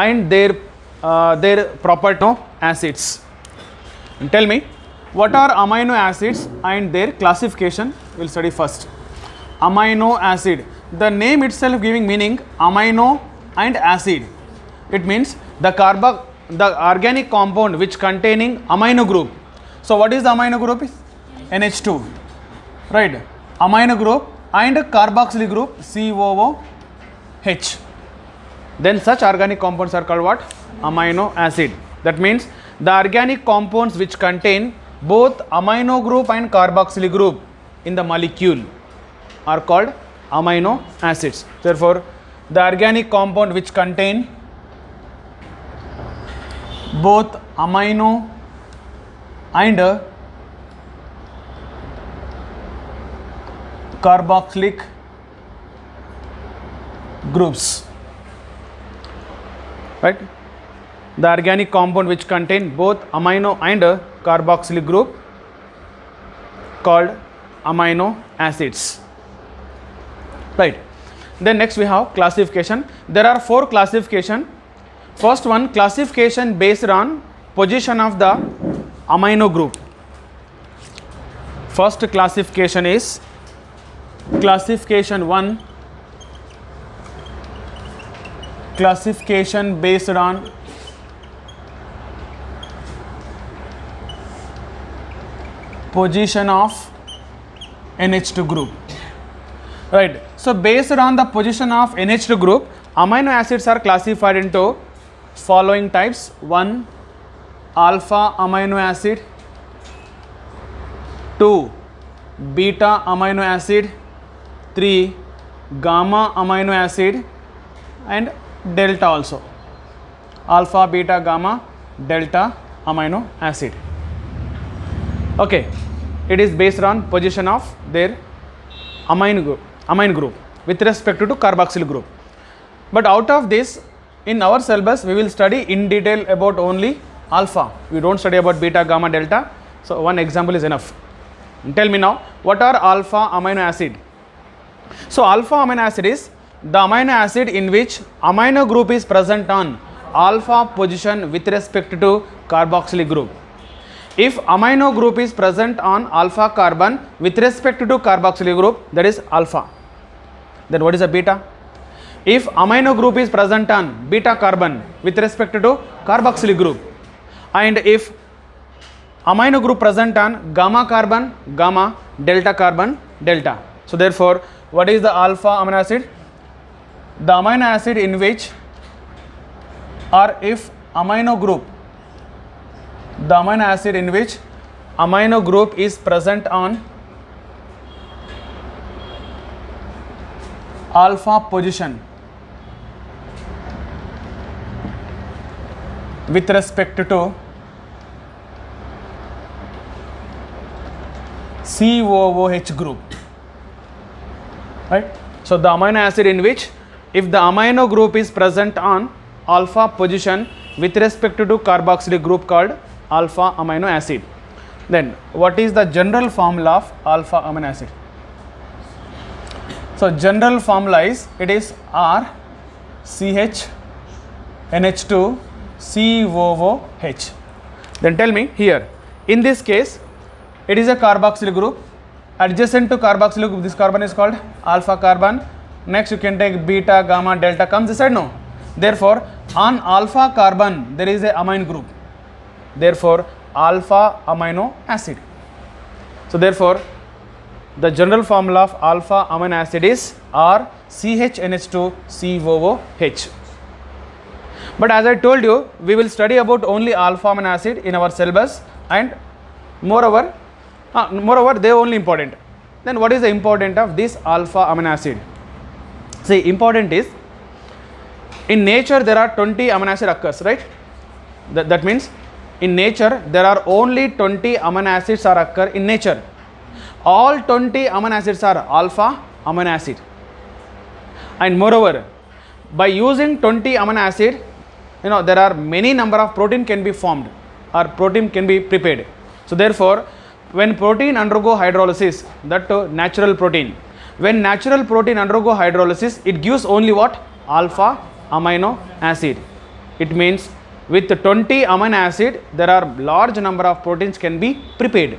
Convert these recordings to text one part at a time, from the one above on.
and their proper acids. And tell me, what are amino acids and their classification? We will study first. Amino acid. The name itself giving meaning amino and acid. It means the organic compound which containing amino group. So what is the amino group? NH2, right? Amino group and carboxyl group COOH. Then such organic compounds are called what? Amino acid. That means the organic compounds which contain both amino group and carboxyl group in the molecule are called amino acids. Therefore, the organic compound which contain both amino and carboxylic groups, right? The organic compound which contain both amino and carboxylic group called amino acids, right? Then next we have classification. There are 4 classification. First one, classification based on position of the amino group. First classification is classification 1, classification based on position of NH2 group, right? So based on the position of NH2 group, amino acids are classified into following types. 1, alpha amino acid, 2, beta amino acid, 3, gamma amino acid, and delta also. Alpha, beta, gamma, delta amino acid. Okay, it is based on position of their amine group with respect to carboxyl group. But out of this, in our syllabus we will study in detail about only alpha. We don't study about beta, gamma, delta. So one example is enough. And tell me now, what are alpha amino acid? So alpha amino acid is the amino acid in which amino group is present on alpha position with respect to carboxyl group. If amino group is present on alpha carbon with respect to carboxyl group, that is alpha. Then what is a beta? If amino group is present on beta carbon with respect to carboxyl group, and if amino group present on gamma carbon, gamma, delta carbon, delta. So therefore, what is the alpha amino acid? The amino acid in which, or if amino group, the amino acid in which amino group is present on alpha position with respect to COOH group, right? So the amino acid in which, if the amino group is present on alpha position with respect to carboxyl group called alpha amino acid. Then what is the general formula of alpha amino acid? So general formula is, it is RCH NH2 COOH. Then tell me here, in this case it is a carboxyl group. Adjacent to carboxyl group, this carbon is called alpha carbon. Next you can take beta, gamma, delta comes this side, no? Therefore on alpha carbon there is a amine group. Therefore alpha amino acid. So therefore the general formula of alpha amino acid is RCHNH2COOH. But as I told you, we will study about only alpha amino acid in our syllabus, and moreover they are only important. Then what is the important of this alpha amino acid? See, important is, in nature there are 20 amino acid occurs, right? That means in nature there are only 20 amino acids are occur in nature. All 20 amino acids are alpha amino acid. And moreover, by using 20 amino acid, there are many number of protein can be formed or protein can be prepared. So therefore, when protein undergo hydrolysis, that too natural protein, when natural protein undergo hydrolysis, it gives only what? Alpha amino acid. It means with 20 amino acid, there are large number of proteins can be prepared.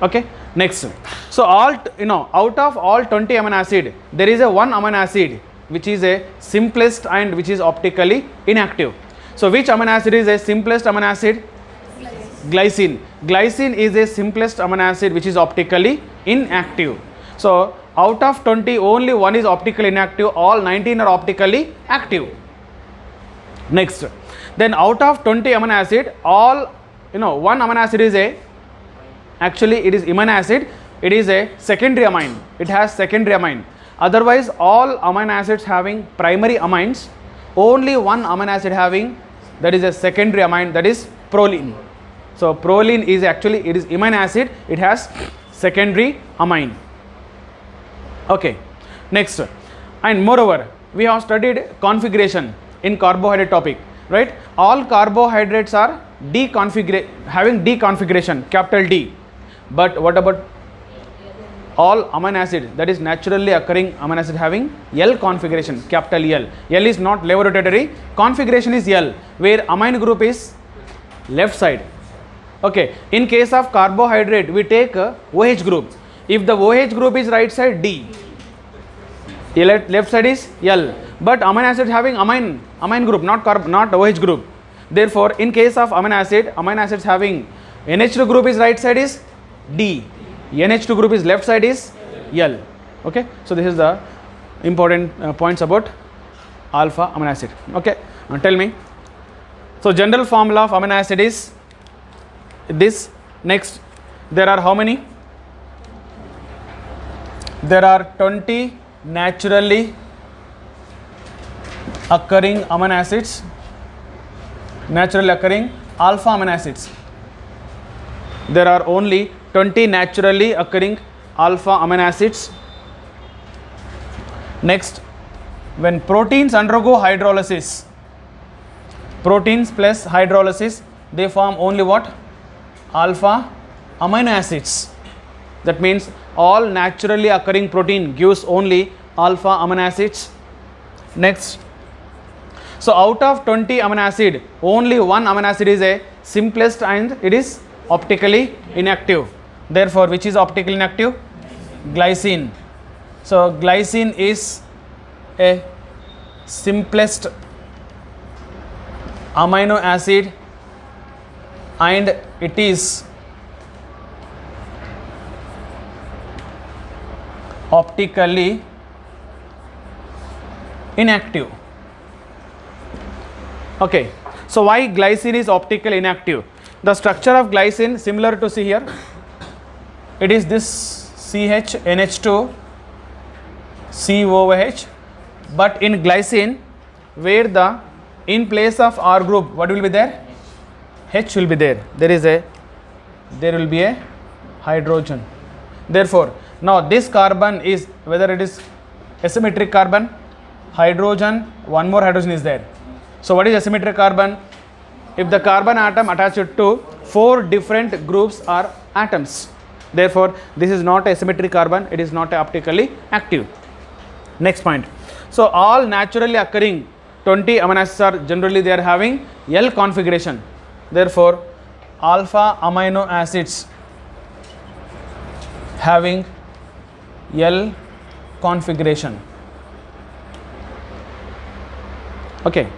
Okay, next. So out of all 20 amino acid, there is a one amino acid which is a simplest and which is optically inactive. So which amino acid is a simplest amino acid? Glycine. Glycine is a simplest amino acid which is optically inactive. So out of 20, only one is optically inactive, all 19 are optically active. Next, then out of 20 amino acid, all one amino acid is a, actually it is amino acid, it is a secondary amine, it has secondary amine. Otherwise all amino acids having primary amines, only one amino acid having, that is a secondary amine, that is proline. So proline is actually, it is amino acid, it has secondary amine. Okay, next, and moreover we have studied configuration in carbohydrate topic, right? All carbohydrates are having D configuration, capital D. But what about all amino acid, that is naturally occurring amino acid having L configuration, capital L. L is not lever rotatory, configuration is L, where amine group is left side. Okay, in case of carbohydrate we take OH group. If the OH group is right side, D, left side is L. But amino acid having amine group, not OH group. Therefore in case of amino acids having NH2 group is right side is D, NH2 group is left side is L. Okay, so this is the important points about alpha amino acid. Okay, now tell me, so general formula of amino acid is this. Next, there are how many? There are 20 naturally occurring amino acids, naturally occurring alpha amino acids. There are only 20 naturally occurring alpha amino acids. Next, when proteins undergo hydrolysis, proteins plus hydrolysis, they form only what? Alpha amino acids. That means all naturally occurring protein gives only alpha amino acids. Next, so out of 20 amino acid, only one amino acid is a simplest and it is optically inactive. Therefore which is optically inactive? Glycine. So glycine is a simplest amino acid and it is optically inactive. Okay, so why glycine is optically inactive? The structure of glycine similar to see here, it is this CHNH2 COOH, but in glycine where the in place of R group what will be there? H will be there. There will be a hydrogen. Therefore now this carbon is, whether it is asymmetric carbon, hydrogen, one more hydrogen is there. So what is asymmetric carbon? If the carbon atom attached to 4 different groups or atoms. Therefore this is not a symmetric carbon, it is not optically active. Next point, so all naturally occurring 20 amino acids are generally they are having L configuration. Therefore alpha amino acids having L configuration. Okay,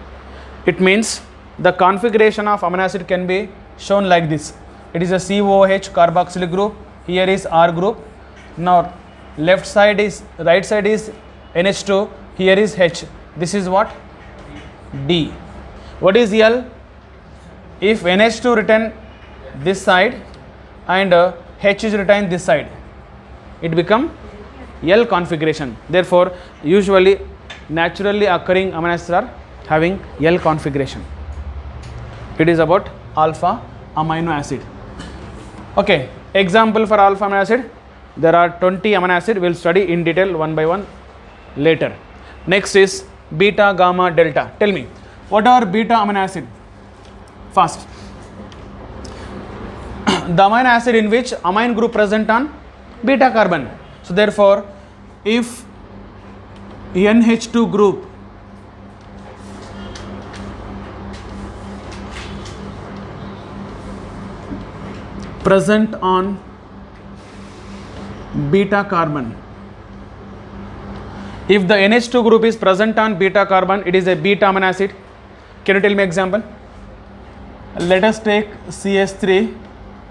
it means the configuration of amino acid can be shown like this. It is a COOH carboxyl group, here is R group. Now right side is NH2, here is H. This is what? D. What is L? If NH2 written this side and H is written this side, it become L configuration. Therefore usually naturally occurring amino acids are having L configuration. It is about alpha amino acid. Okay, example for alpha amino acid, there are 20 amino acid, we will study in detail one by one later. Next is beta, gamma, delta. Tell me, what are beta amino acid? First, the amino acid in which amine group present on beta carbon. So therefore if NH2 group present on beta carbon. If the NH2 group is present on beta carbon, it is a beta amino acid. Can you tell me example? Let us take CH3,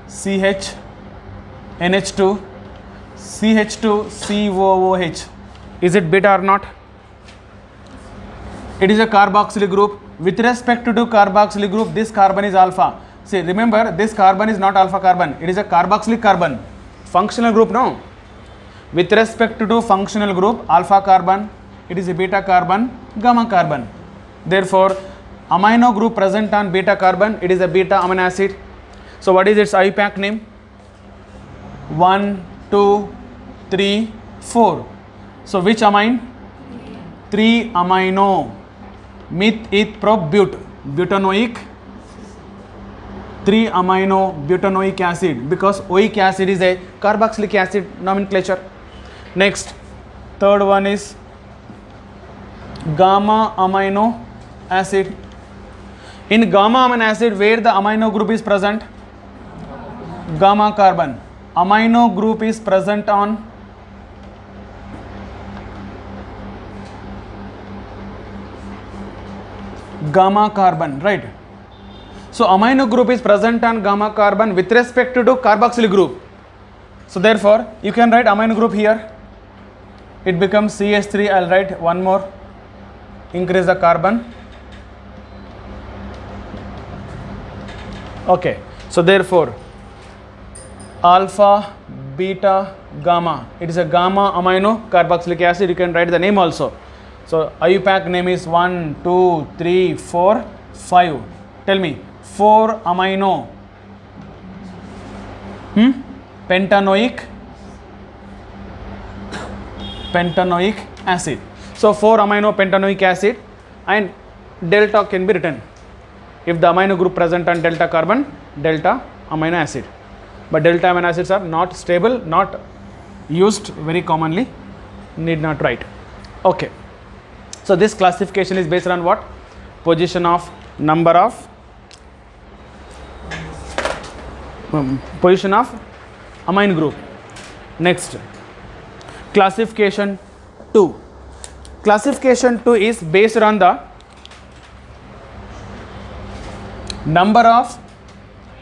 CH, NH2, CH2, COOH. Is it beta or not? It is a carboxylic group. With respect to carboxylic group, this carbon is alpha. See, remember, this carbon is not alpha carbon. It is a carboxylic carbon. Functional group, no. With respect to functional group, alpha carbon, it is a beta carbon, gamma carbon. Therefore, amino group present on beta carbon, it is a beta amino acid. So what is its IUPAC name? 1, 2, 3, 4. So which amine? 3 amino. Meth, eth, prop, but. Butanoic. 3 amino butanoic acid, because oic acid is a carboxylic acid nomenclature. Next, third one is gamma amino acid. In gamma amino acid, where the amino group is present? Gamma carbon. Amino group is present on gamma carbon, right? So amino group is present on gamma carbon with respect to carboxylic group. So therefore, you can write amino group here. It becomes CH3. I'll write one more. Increase the carbon. Okay. So therefore, alpha, beta, gamma. It is a gamma amino carboxylic acid. You can write the name also. So IUPAC name is 1, 2, 3, 4, 5. Tell me. 4 amino pentanoic acid. So 4 amino pentanoic acid, and delta can be written. If the amino group present on delta carbon, delta amino acid. But delta amino acids are not stable, not used very commonly, need not write. Okay. So this classification is based on what? Position of number of position of amine group. Next, classification 2. Classification 2 is based on the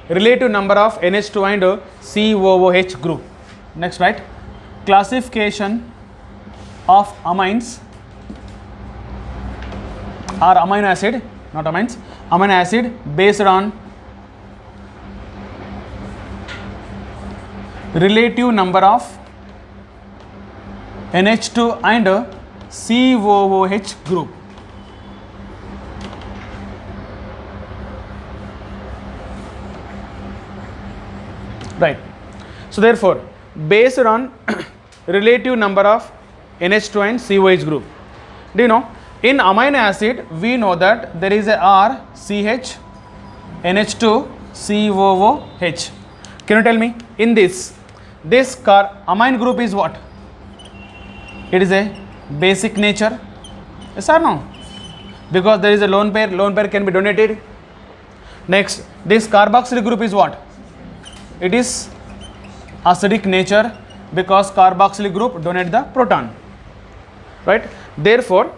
relative number of NH2 and COOH group. Next, right? Classification of amines or amino acid, not amines, amino acid based on relative number of NH2 and COOH group. Right. So therefore, based on relative number of NH2 and COOH group. Do you know, in amino acid, we know that there is a R, CH, NH2, COOH. Can you tell me, in this amine group is what? It is a basic nature. Yes or no? Because there is a lone pair can be donated. Next, this carboxylic group is what? It is acidic nature, because carboxylic group donate the proton. Right? Therefore,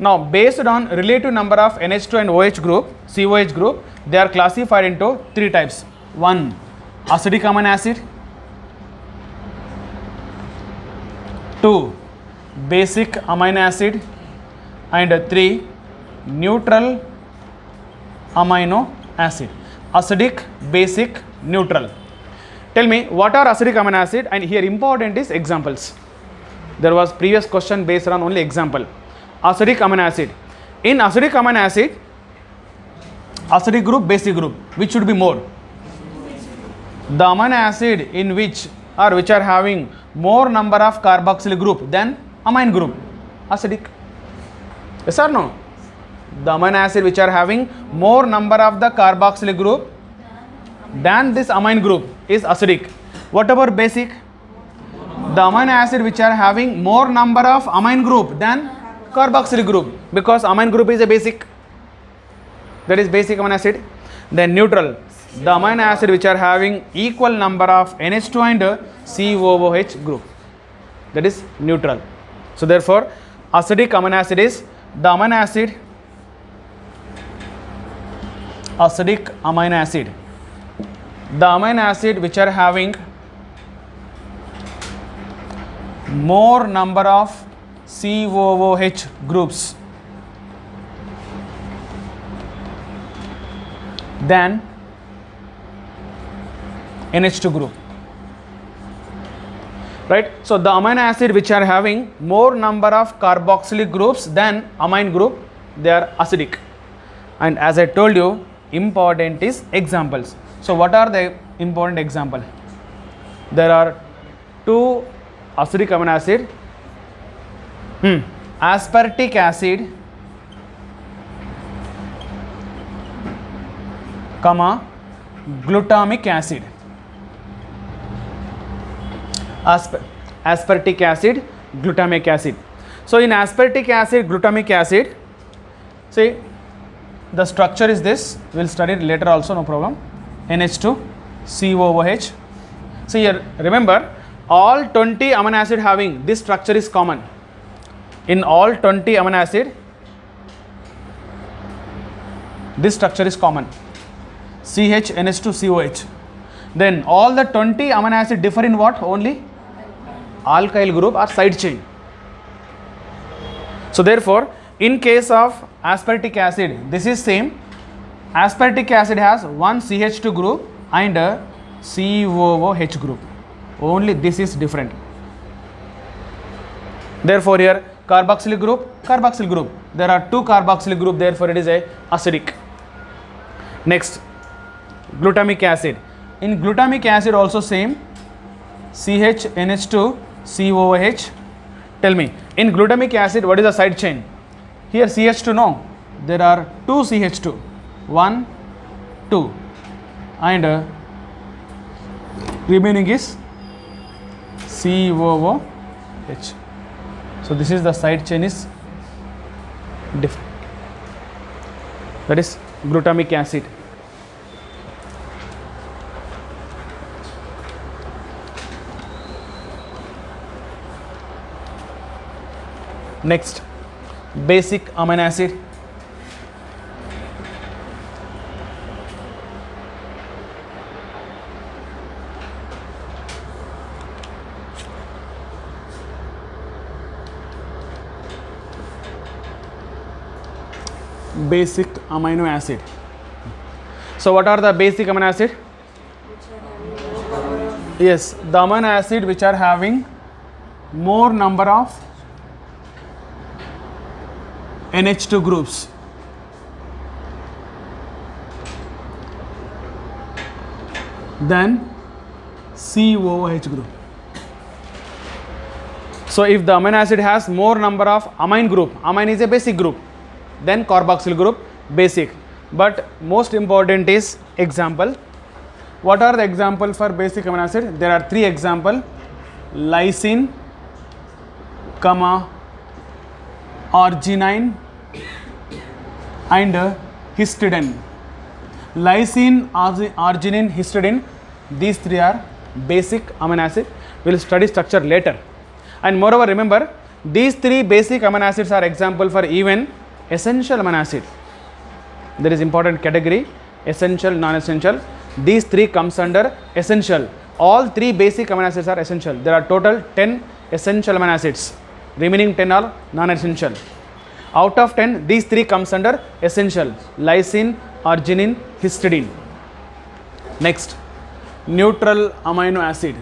now based on relative number of NH2 and OH group, COH group, they are classified into 3 types. 1, acidic amino acid. 2, basic amino acid. And 3, neutral amino acid. Acidic, basic, neutral. Tell me, what are acidic amino acid? And here important is examples. There was previous question based on only example. Acidic amino acid. In acidic amino acid, acidic group, basic group, which should be more? The amino acid in which are having more number of carboxylic group than amine group, acidic. Yes or no? The amino acid which are having more number of the carboxylic group than this amine group is acidic. What about basic? The amino acid which are having more number of amine group than carboxylic group, because amine group is a basic. That is basic amino acid. Then neutral, the amino acid which are having equal number of NH2 and COOH group, that is neutral. So therefore acidic amino acid is the amino acid, acidic amino acid, the amino acid which are having more number of COOH groups than NH2 group, right? So the amino acid which are having more number of carboxylic groups than amine group, they are acidic. And as I told you, important is examples. So what are the important example? There are two acidic amino acid, aspartic acid, comma glutamic acid. Aspartic acid, glutamic acid. So in aspartic acid, glutamic acid, see the structure is this, we will study it later also, no problem. NH2 COOH. So here remember, all 20 amino acid having this structure is common. In all 20 amino acid, this structure is common, CH-NH2COH. Then all the 20 amino acid differ in what? Only alkyl group or side chain. So therefore in case of aspartic acid, this is same. Aspartic acid has one CH2 group and a COOH group. Only this is different. Therefore here carboxyl group. There are two carboxyl group, therefore it is a acidic. Next, glutamic acid. In glutamic acid also same, CH-NH2 COOH. Tell me, in glutamic acid what is the side chain? Here CH2, no, there are two CH2, 1, 2 and remaining is COOH. So this is the side chain is different, that is glutamic acid. Next, basic amino acid. Basic amino acid. So what are the basic amino acid? Yes, the amino acid which are having more number of NH2 groups than COOH group. So if the amino acid has more number of amine group, amine is a basic group, then carboxyl group, basic. But most important is example. What are the example for basic amino acid? There are three example: lysine, arginine and histidine. Lysine, arginine, histidine, these three are basic amino acid. We will study structure later. And moreover, remember, these three basic amino acids are example for even essential amino acid. There is important category: essential, non-essential. These three comes under essential. All three basic amino acids are essential. There are total 10 essential amino acids. Remaining 10 are non-essential. Out of 10, these three comes under essential: lysine, arginine, histidine. Next, neutral amino acid.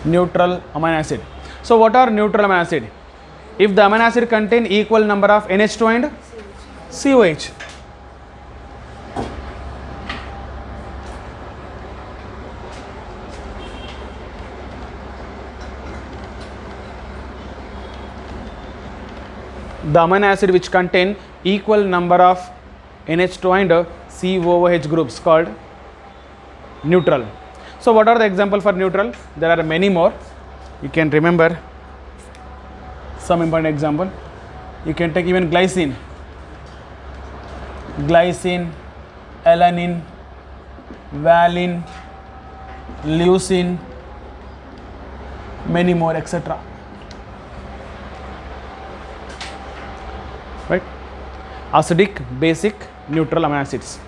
Neutral amino acid. So what are neutral amino acid? If the amino acid contain equal number of NH2 and COH. The amino acid which contain equal number of NH2 and COOH groups called neutral. So what are the example for neutral? There are many more. You can remember some important example. You can take even glycine, alanine, valine, leucine, many more, etc. Right? Acidic, basic, neutral amino acids.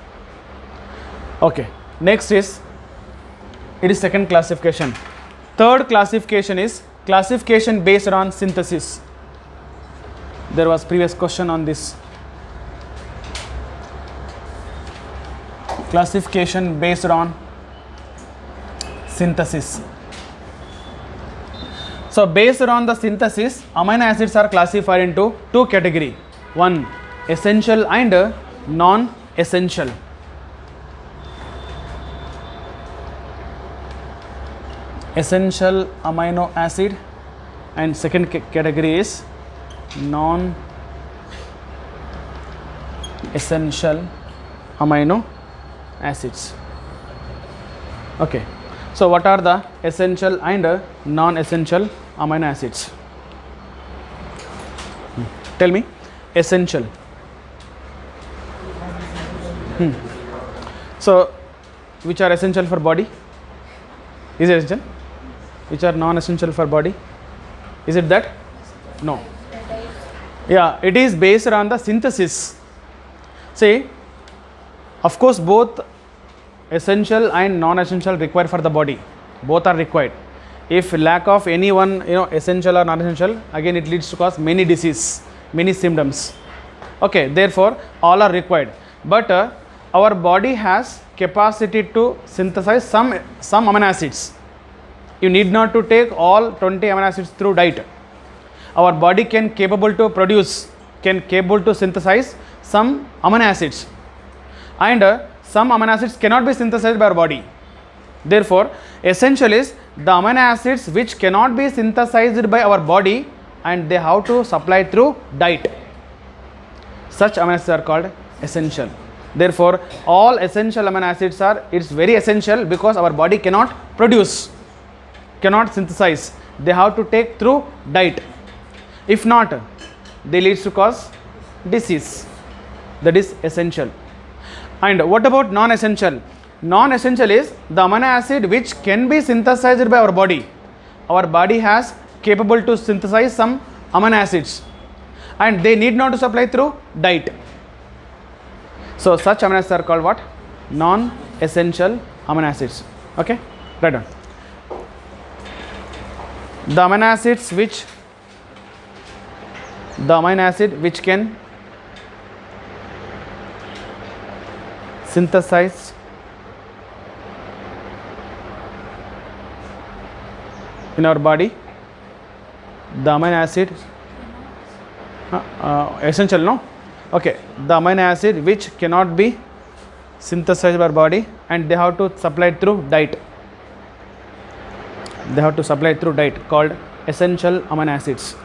Okay. Next is, it is second classification. Third classification is classification based on synthesis. There was previous question on this. Classification based on synthesis. So based on the synthesis, amino acids are classified into two categories. One, essential and non-essential. Essential amino acid, and second category is non-essential amino acids. Okay. So what are the essential and non-essential amino acids? Tell me. Essential. So which are essential for body? Is it essential? Which are non-essential for body? Is it that? No. Yeah, it is based on the synthesis. See, of course both essential and non-essential required for the body. Both are required. If lack of any one, essential or non-essential, again it leads to cause many disease, many symptoms. Okay, therefore all are required. But our body has capacity to synthesize some amino acids. You need not to take all 20 amino acids through diet. Our body can capable to synthesize some amino acids, and some amino acids cannot be synthesized by our body. Therefore, essential is the amino acids which cannot be synthesized by our body and they have to supply through diet. Such amino acids are called essential. Therefore, all essential amino acids it's very essential because our body cannot produce, cannot synthesize. They have to take through diet. If not, they leads to cause disease. That is essential. And what about non-essential? Non-essential is the amino acid which can be synthesized by our body. Our body has capable to synthesize some amino acids and they need not to supply through diet. So such amino acids are called what? Non-essential amino acids. Okay, write down. The amino acid which can synthesize in our body, the amino acid essential, no? Okay, the amino acid which cannot be synthesized by our body and they have to supply through diet. They have to supply through diet, called essential amino acids.